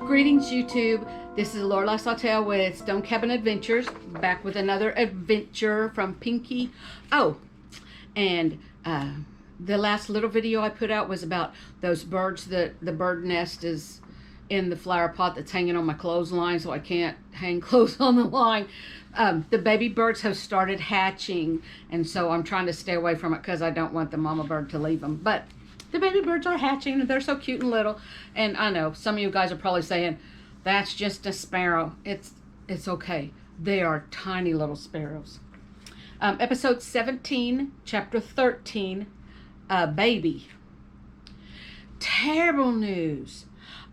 Greetings, YouTube. This is Lorelai Sawtelle with StoneCabinAdventures, back with another adventure from Pinky. Oh, and the last little video I put out was about those birds. The bird nest is in the flower pot that's hanging on my clothesline, so I can't hang clothes on the line. The baby birds have started hatching, and so I'm trying to stay away from it because I don't want the mama bird to leave them. But the baby birds are hatching, and they're so cute and little. And I know some of you guys are probably saying, that's just a sparrow. It's okay. They are tiny little sparrows. Episode 17, chapter 13, Baby. Terrible news.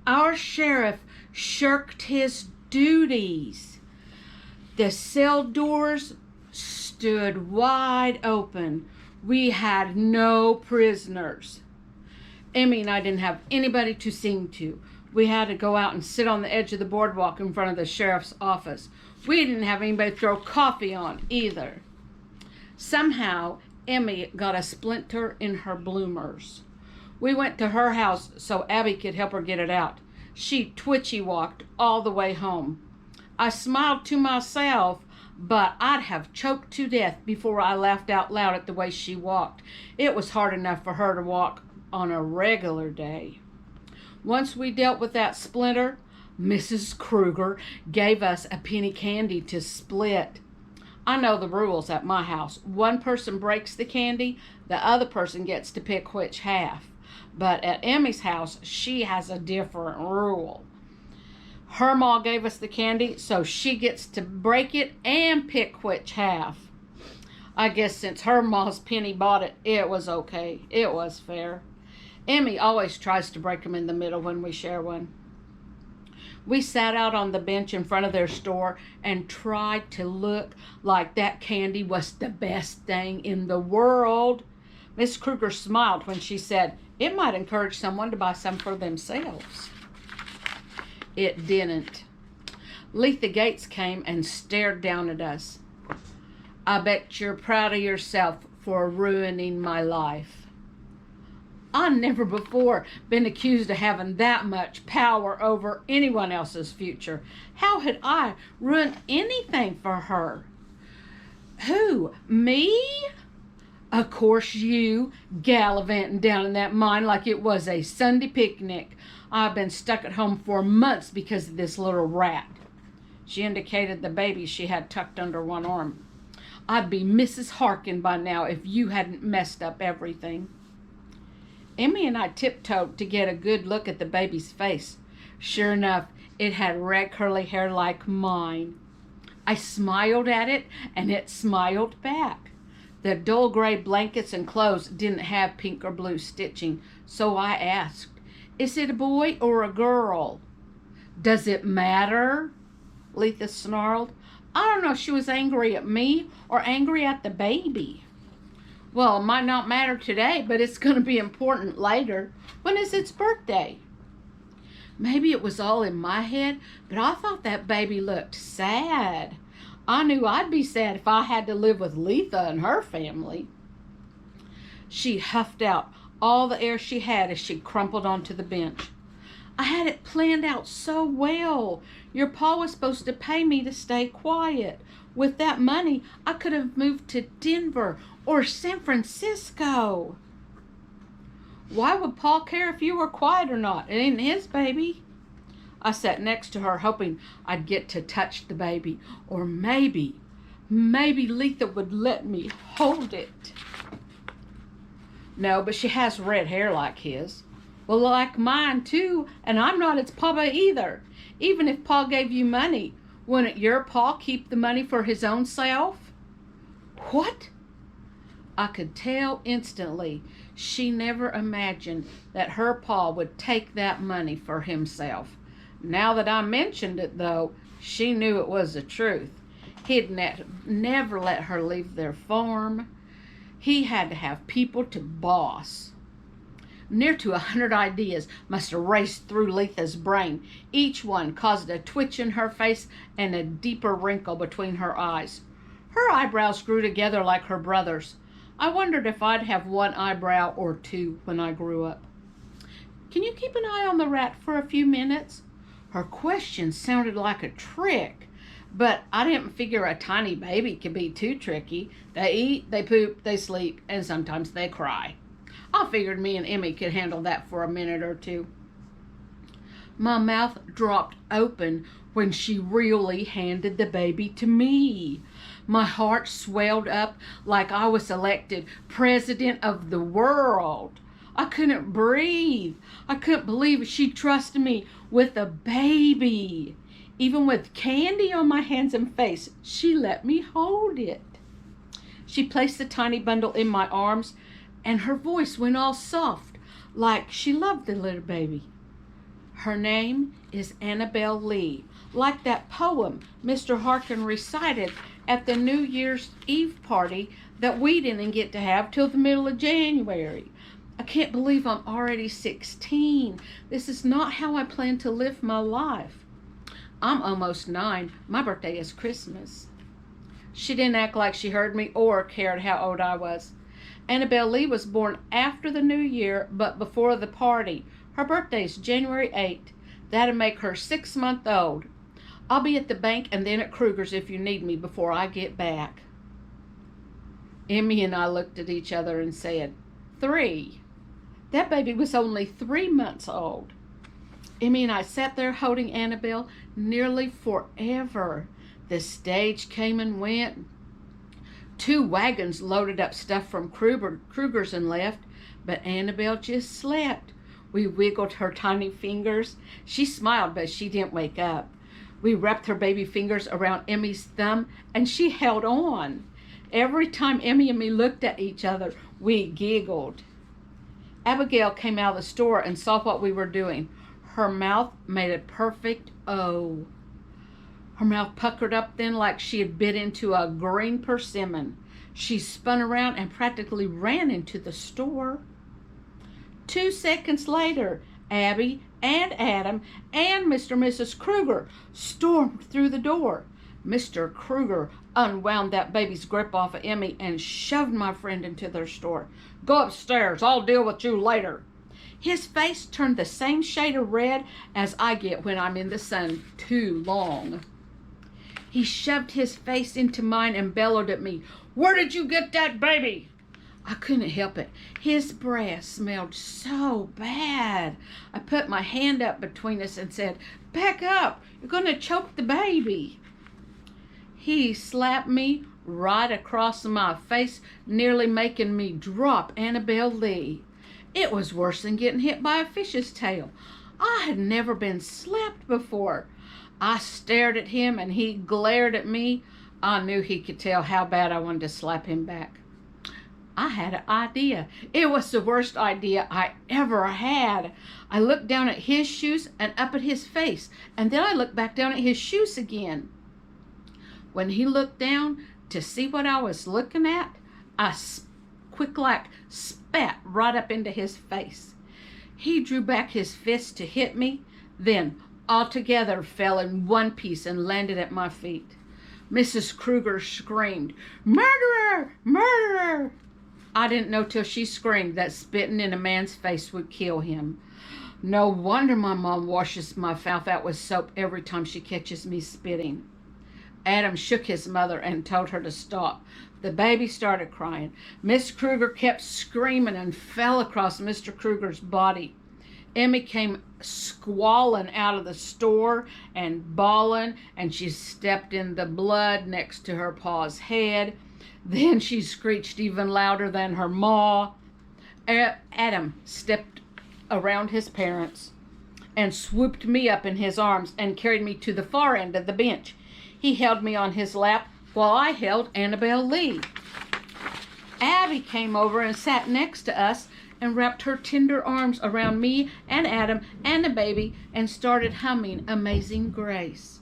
Our sheriff shirked his duties. The cell doors stood wide open. We had no prisoners. Emmy and I didn't have anybody to sing to. We had to go out and sit on the edge of the boardwalk in front of the sheriff's office. We didn't have anybody to throw coffee on either. Somehow, Emmy got a splinter in her bloomers. We went to her house so Abby could help her get it out. She twitchy walked all the way home. I smiled to myself, but I'd have choked to death before I laughed out loud at the way she walked. It was hard enough for her to walk on a regular day. Once we dealt with that splinter, Mrs. Kruger gave us a penny candy to split. I know the rules at my house. One person breaks the candy, the other person gets to pick which half. But at Emmy's house, she has a different rule. Her ma gave us the candy, so she gets to break it and pick which half. I guess since her ma's penny bought it, it was okay. It was fair. Emmy always tries to break them in the middle when we share one. We sat out on the bench in front of their store and tried to look like that candy was the best thing in the world. Miss Kruger smiled when she said it might encourage someone to buy some for themselves. It didn't. Letha Gates came and stared down at us. I bet you're proud of yourself for ruining my life. I've never before been accused of having that much power over anyone else's future. How had I ruined anything for her? Who? Me? Of course you, gallivanting down in that mine like it was a Sunday picnic. I've been stuck at home for months because of this little rat. She indicated the baby she had tucked under one arm. I'd be Mrs. Harkin by now if you hadn't messed up everything. Emmy and I tiptoed to get a good look at the baby's face. Sure enough, it had red curly hair like mine. I smiled at it, and it smiled back. The dull gray blankets and clothes didn't have pink or blue stitching, so I asked, "Is it a boy or a girl?" "Does it matter?" Letha snarled. I don't know if she was angry at me or angry at the baby. Well, it might not matter today, but it's going to be important later. When is its birthday? Maybe it was all in my head, but I thought that baby looked sad. I knew I'd be sad if I had to live with Letha and her family. She huffed out all the air she had as she crumpled onto the bench. I had it planned out so well. Your pa was supposed to pay me to stay quiet. With that money, I could have moved to Denver or San Francisco. Why would pa care if you were quiet or not? It ain't his baby. I sat next to her, hoping I'd get to touch the baby. Or maybe Letha would let me hold it. No, but she has red hair like his. Well, like mine too, and I'm not its papa either. Even if pa gave you money, wouldn't your pa keep the money for his own self? What? I could tell instantly she never imagined that her pa would take that money for himself. Now that I mentioned it, though, she knew it was the truth. He'd never let her leave their farm. He had to have people to boss. Near to 100 ideas must have raced through Letha's brain. Each one caused a twitch in her face and a deeper wrinkle between her eyes. Her eyebrows grew together like her brother's. I wondered if I'd have one eyebrow or two when I grew up. Can you keep an eye on the rat for a few minutes? Her question sounded like a trick, but I didn't figure a tiny baby could be too tricky. They eat, they poop, they sleep, and sometimes they cry. I figured me and Emmy could handle that for a minute or two. My mouth dropped open when she really handed the baby to me. My heart swelled up like I was elected president of the world. I couldn't breathe. I couldn't believe she trusted me with a baby. Even with candy on my hands and face, she let me hold it. She placed the tiny bundle in my arms, and her voice went all soft, like she loved the little baby. Her name is Annabelle Lee, like that poem Mr. Harkin recited at the New Year's Eve party that we didn't get to have till the middle of January. I can't believe I'm already 16. This is not how I plan to live my life. I'm almost 9. My birthday is Christmas. She didn't act like she heard me or cared how old I was. Annabelle Lee was born after the New Year, but before the party. Her birthday is January 8th. That'll make her 6-month-old. I'll be at the bank and then at Kruger's if you need me before I get back. Emmy and I looked at each other and said, 3. That baby was only 3 months old. Emmy and I sat there holding Annabelle nearly forever. The stage came and went. 2 wagons loaded up stuff from Kruger's and left, but Annabelle just slept. We wiggled her tiny fingers. She smiled, but she didn't wake up. We wrapped her baby fingers around Emmy's thumb, and she held on. Every time Emmy and me looked at each other, we giggled. Abigail came out of the store and saw what we were doing. Her mouth made a perfect O. Her mouth puckered up then like she had bit into a green persimmon. She spun around and practically ran into the store. 2 seconds later, Abby and Adam and Mr. and Mrs. Kruger stormed through the door. Mr. Kruger unwound that baby's grip off of Emmy and shoved my friend into their store. Go upstairs. I'll deal with you later. His face turned the same shade of red as I get when I'm in the sun too long. He shoved his face into mine and bellowed at me, Where did you get that baby? I couldn't help it. His breath smelled so bad. I put my hand up between us and said, Back up. You're going to choke the baby. He slapped me right across my face, nearly making me drop Annabelle Lee. It was worse than getting hit by a fish's tail. I had never been slapped before. I stared at him and he glared at me. I knew he could tell how bad I wanted to slap him back. I had an idea. It was the worst idea I ever had. I looked down at his shoes and up at his face, and then I looked back down at his shoes again. When he looked down to see what I was looking at, I quick like spat right up into his face. He drew back his fist to hit me, then altogether fell in one piece and landed at my feet. Mrs. Kruger screamed, Murderer! Murderer! I didn't know till she screamed that spitting in a man's face would kill him. No wonder my mom washes my mouth out with soap every time she catches me spitting. Adam shook his mother and told her to stop. The baby started crying. Miss Kruger kept screaming and fell across Mr. Kruger's body. Emmy came squalling out of the store and bawling, and she stepped in the blood next to her pa's head. Then she screeched even louder than her ma. Adam stepped around his parents and swooped me up in his arms and carried me to the far end of the bench. He held me on his lap while I held Annabelle Lee. Abby came over and sat next to us and wrapped her tender arms around me and Adam and the baby and started humming Amazing Grace.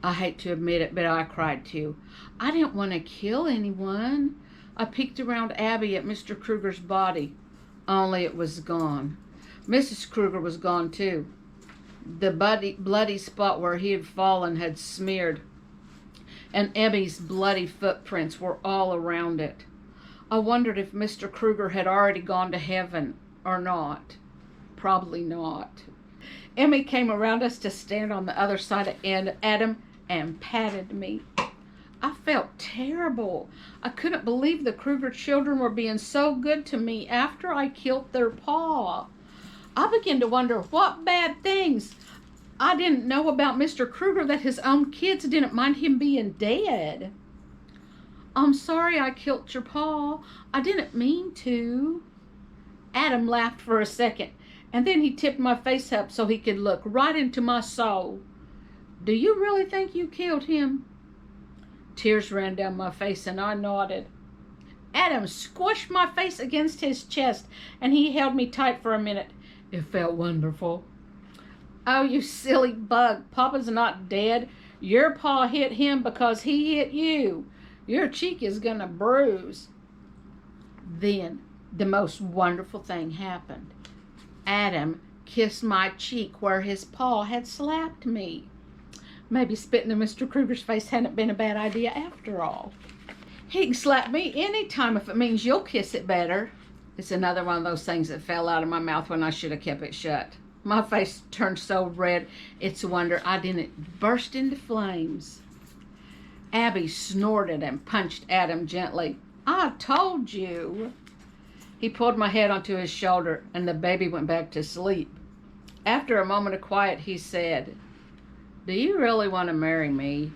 I hate to admit it, but I cried too. I didn't want to kill anyone. I peeked around Abby at Mr. Kruger's body, only it was gone. Mrs. Kruger was gone too. The bloody spot where he had fallen had smeared, and Emmy's bloody footprints were all around it. I wondered if Mr. Kruger had already gone to heaven or not. Probably not. Emmy came around us to stand on the other side of Adam and patted me. I felt terrible. I couldn't believe the Kruger children were being so good to me after I killed their pa. I began to wonder what bad things I didn't know about Mr. Kruger that his own kids didn't mind him being dead. I'm sorry I killed your pa. I didn't mean to. Adam laughed for a second, and then he tipped my face up so he could look right into my soul. Do you really think you killed him? Tears ran down my face, and I nodded. Adam squished my face against his chest, and he held me tight for a minute. It felt wonderful. Oh, you silly bug. Papa's not dead. Your pa hit him because he hit you. Your cheek is gonna bruise. Then the most wonderful thing happened. Adam kissed my cheek where his paw had slapped me. Maybe spitting in Mr. Kruger's face hadn't been a bad idea after all. He can slap me any time if it means you'll kiss it better. It's another one of those things that fell out of my mouth when I should have kept it shut. My face turned so red, it's a wonder I didn't burst into flames. Abby snorted and punched Adam gently. I told you. He pulled my head onto his shoulder, and the baby went back to sleep. After a moment of quiet, he said, Do you really want to marry me?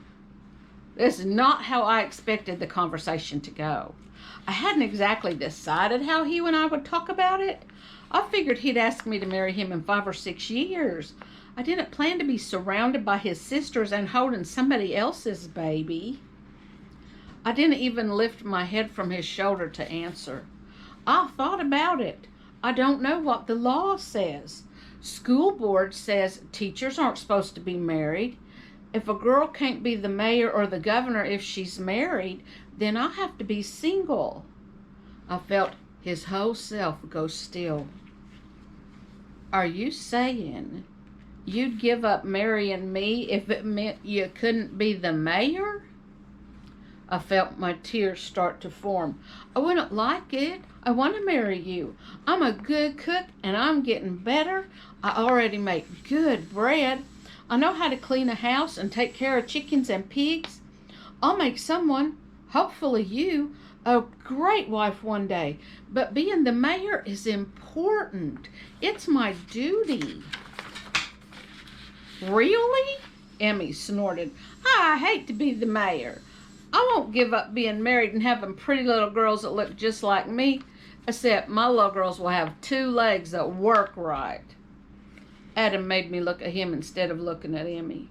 This is not how I expected the conversation to go. I hadn't exactly decided how he and I would talk about it. I figured he'd ask me to marry him in 5 or 6 years. I didn't plan to be surrounded by his sisters and holding somebody else's baby. I didn't even lift my head from his shoulder to answer. I thought about it. I don't know what the law says. School board says teachers aren't supposed to be married. If a girl can't be the mayor or the governor if she's married, then I have to be single. I felt his whole self go still. Are you saying you'd give up marrying me if it meant you couldn't be the mayor? I felt my tears start to form. I wouldn't like it. I want to marry you. I'm a good cook and I'm getting better. I already make good bread. I know how to clean a house and take care of chickens and pigs. I'll make someone, hopefully you, a great wife one day. But being the mayor is important. It's my duty. Really? Emmy snorted. I hate to be the mayor. I won't give up being married and having pretty little girls that look just like me, except my little girls will have 2 legs that work right. Adam made me look at him instead of looking at Emmy.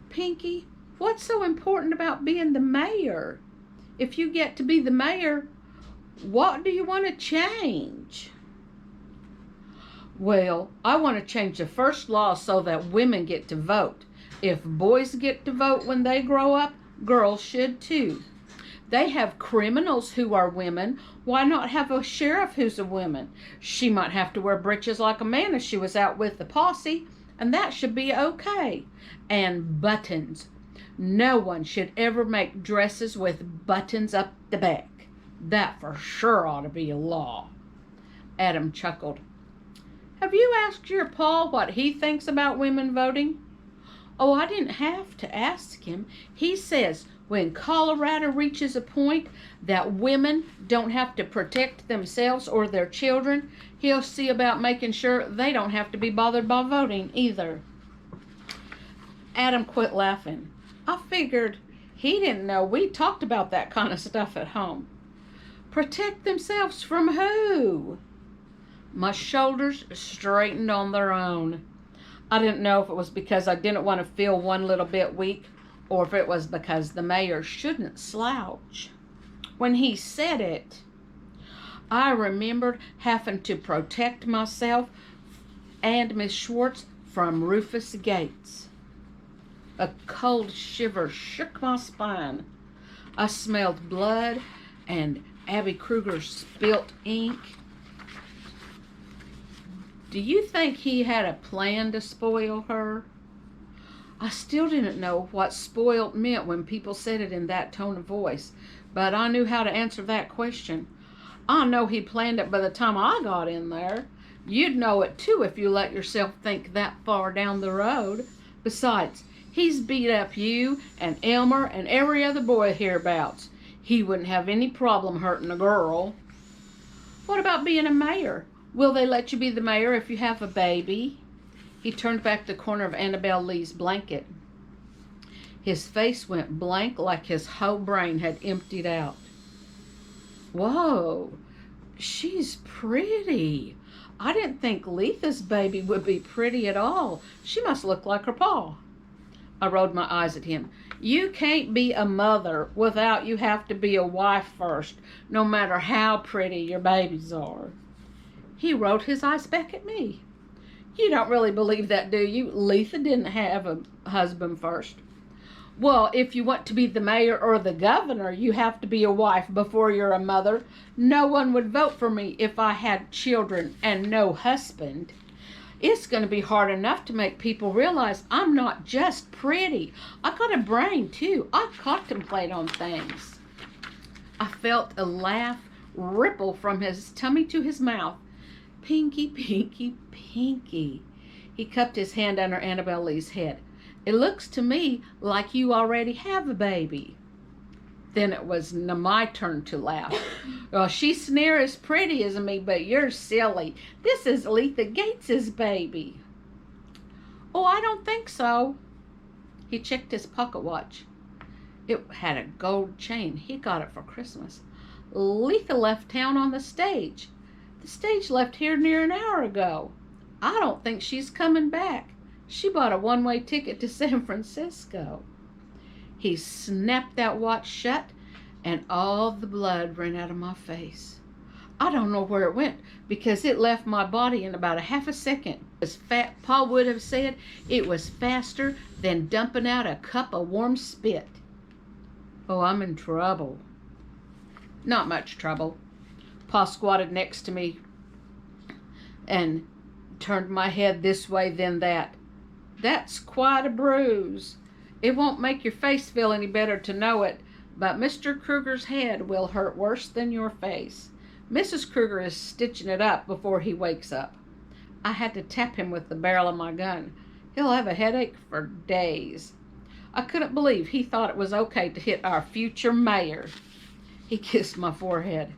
Pinky, what's so important about being the mayor? If you get to be the mayor, what do you want to change? Well, I want to change the first law so that women get to vote. If boys get to vote when they grow up, girls should too. They have criminals who are women. Why not have a sheriff who's a woman? She might have to wear breeches like a man if she was out with the posse, and that should be okay. And buttons. No one should ever make dresses with buttons up the back. That for sure ought to be a law. Adam chuckled. Have you asked your pa what he thinks about women voting? Oh, I didn't have to ask him. He says when Colorado reaches a point that women don't have to protect themselves or their children, he'll see about making sure they don't have to be bothered by voting either. Adam quit laughing. I figured he didn't know we talked about that kind of stuff at home. Protect themselves from who? My shoulders straightened on their own. I didn't know if it was because I didn't want to feel one little bit weak or if it was because the mayor shouldn't slouch. When he said it, I remembered having to protect myself and Miss Schwartz from Rufus Gates. A cold shiver shook my spine. I smelled blood and Abby Kruger's spilt ink. Do you think he had a plan to spoil her? I still didn't know what spoiled meant when people said it in that tone of voice, but I knew how to answer that question. I know he planned it by the time I got in there. You'd know it too if you let yourself think that far down the road. Besides, he's beat up you and Elmer and every other boy hereabouts. He wouldn't have any problem hurting a girl. What about being a mayor? Will they let you be the mayor if you have a baby? He turned back the corner of Annabelle Lee's blanket. His face went blank like his whole brain had emptied out. Whoa, she's pretty. I didn't think Letha's baby would be pretty at all. She must look like her pa. I rolled my eyes at him. You can't be a mother without you have to be a wife first, no matter how pretty your babies are. He rolled his eyes back at me. You don't really believe that, do you? Letha didn't have a husband first. Well, if you want to be the mayor or the governor, you have to be a wife before you're a mother. No one would vote for me if I had children and no husband. It's going to be hard enough to make people realize I'm not just pretty. I got a brain, too. I contemplate on things. I felt a laugh ripple from his tummy to his mouth. Pinky, pinky, pinky. He cupped his hand under Annabelle Lee's head. It looks to me like you already have a baby. Then it was my turn to laugh. Well, she's near as pretty as me, but you're silly. This is Letha Gates's baby. Oh, I don't think so. He checked his pocket watch. It had a gold chain. He got it for Christmas. Letha left town on the stage. The stage left here near an hour ago. I don't think she's coming back. She bought a one-way ticket to San Francisco. He snapped that watch shut, and all the blood ran out of my face. I don't know where it went, because it left my body in about a half a second. As Pa would have said, it was faster than dumping out a cup of warm spit. Oh, I'm in trouble. Not much trouble. Pa squatted next to me and turned my head this way, then that. That's quite a bruise. It won't make your face feel any better to know it, but Mr. Kruger's head will hurt worse than your face. Mrs. Kruger is stitching it up before he wakes up. I had to tap him with the barrel of my gun. He'll have a headache for days. I couldn't believe he thought it was okay to hit our future mayor. He kissed my forehead.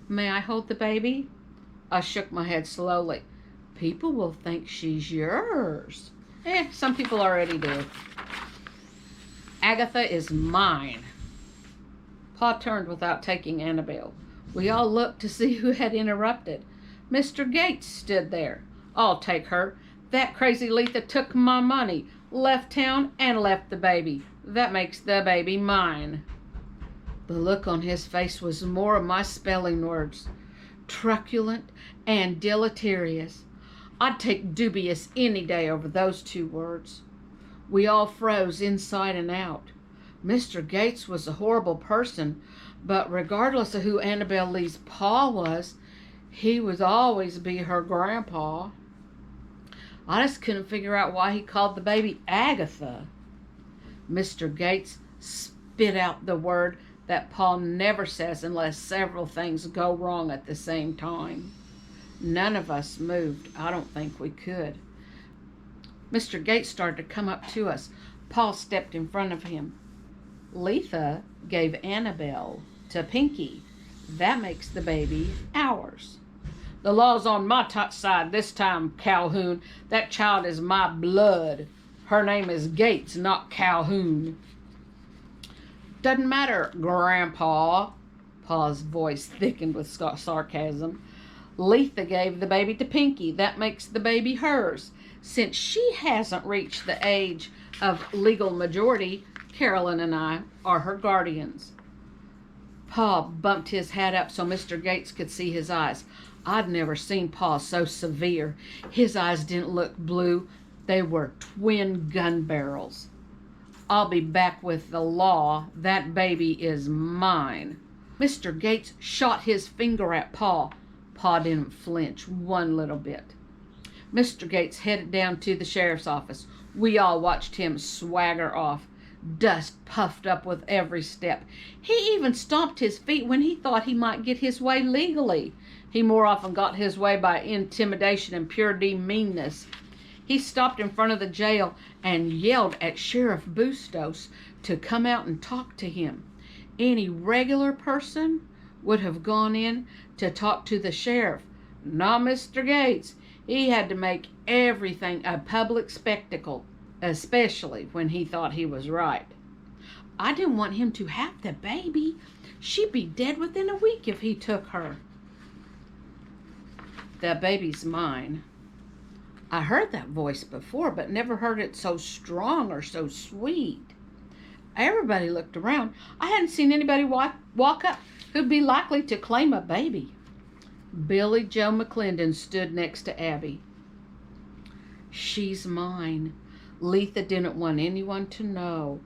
May I hold the baby? I shook my head slowly. People will think she's yours. Some people already do. Agatha is mine. Pa turned without taking Annabelle. We all looked to see who had interrupted. Mr. Gates stood there. I'll take her. That crazy Letha took my money, left town, and left the baby. That makes the baby mine. The look on his face was more of my spelling words. Truculent and deleterious. I'd take dubious any day over those two words. We all froze inside and out. Mr. Gates was a horrible person, but regardless of who Annabelle Lee's pa was, he would always be her grandpa. I just couldn't figure out why he called the baby Agatha. Mr. Gates spit out the word that Pa never says unless several things go wrong at the same time. None of us moved. I don't think we could. Mr. Gates started to come up to us. Pa stepped in front of him. Letha gave Annabelle to Pinky. That makes the baby ours. The law's on my side this time, Calhoun. That child is my blood. Her name is Gates, not Calhoun. Doesn't matter, Grandpa. Pa's voice thickened with sarcasm. Letha gave the baby to Pinky. That makes the baby hers. Since she hasn't reached the age of legal majority, Carolyn and I are her guardians. Pa bumped his hat up so Mr. Gates could see his eyes. I'd never seen Pa so severe. His eyes didn't look blue. They were twin gun barrels. I'll be back with the law. That baby is mine. Mr. Gates shot his finger at Pa. Pa didn't flinch one little bit. Mr. Gates headed down to the sheriff's office. We all watched him swagger off. Dust puffed up with every step. He even stomped his feet when he thought he might get his way legally. He more often got his way by intimidation and pure demeanness. He stopped in front of the jail and yelled at Sheriff Bustos to come out and talk to him. Any regular person would have gone in to talk to the sheriff. Not Mr. Gates. He had to make everything a public spectacle, especially when he thought he was right. I didn't want him to have the baby. She'd be dead within a week if he took her. The baby's mine. I heard that voice before, but never heard it so strong or so sweet. Everybody looked around. I hadn't seen anybody walk up who'd be likely to claim a baby. Billy Joe McClendon stood next to Abby. She's mine. Letha didn't want anyone to know.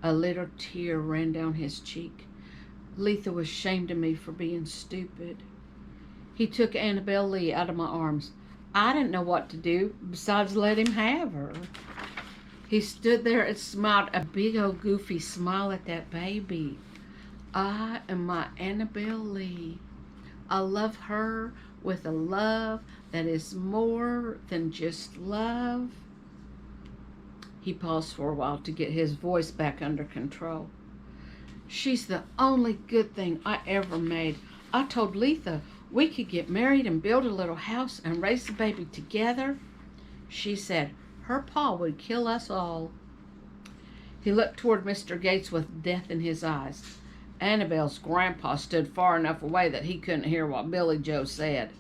A little tear ran down his cheek. Letha was ashamed of me for being stupid. He took Annabelle Lee out of my arms. I didn't know what to do besides let him have her. He stood there and smiled a big old goofy smile at that baby. I am my Annabelle Lee. I love her with a love that is more than just love. He paused for a while to get his voice back under control. She's the only good thing I ever made. I told Letha we could get married and build a little house and raise the baby together. She said her pa would kill us all. He looked toward Mr. Gates with death in his eyes. Annabelle's grandpa stood far enough away that he couldn't hear what Billy Joe said.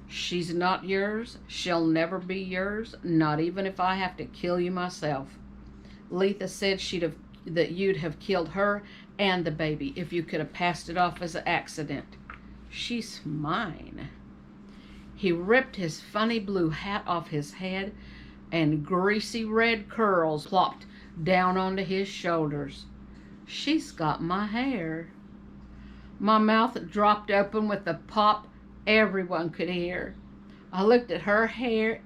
She's not yours. She'll never be yours, not even if I have to kill you myself. Letha said that you'd have killed her and the baby if you could have passed it off as an accident. She's mine. He ripped his funny blue hat off his head, and greasy red curls plopped down onto his shoulders. She's got my hair. My mouth dropped open with a pop everyone could hear. I looked at her hair.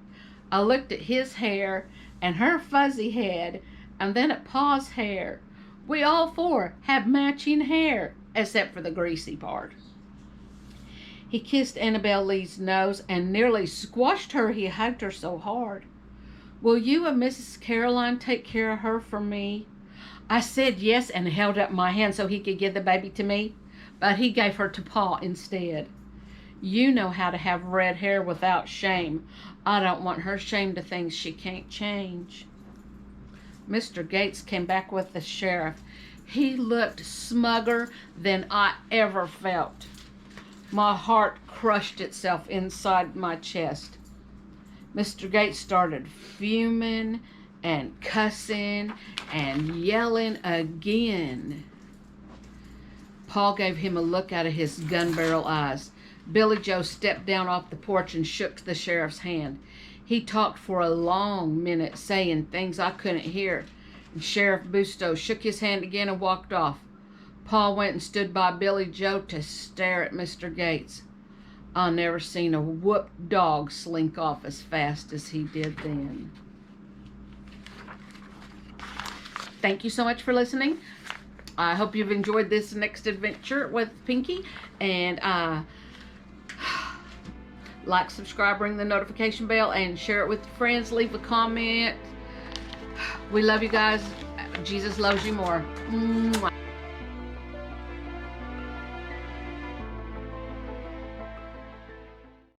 I looked at his hair and her fuzzy head, and then at Pa's hair. We all four have matching hair, except for the greasy part. He kissed Annabelle Lee's nose and nearly squashed her. He hugged her so hard. Will you and Mrs. Caroline take care of her for me? I said yes and held up my hand so he could give the baby to me, but he gave her to Pa instead. You know how to have red hair without shame. I don't want her shamed of things she can't change. Mr. Gates came back with the sheriff. He looked smugger than I ever felt. My heart crushed itself inside my chest. Mr. Gates started fuming and cussing and yelling again. Paul gave him a look out of his gun barrel eyes. Billy Joe stepped down off the porch and shook the sheriff's hand. He talked for a long minute, saying things I couldn't hear. And Sheriff Bustos shook his hand again and walked off. Paul went and stood by Billy Joe to stare at Mr. Gates. I never seen a whooped dog slink off as fast as he did then. Thank you so much for listening. I hope you've enjoyed this next adventure with Pinky. And like, subscribe, ring the notification bell, and share it with your friends. Leave a comment. We love you guys. Jesus loves you more. Mwah.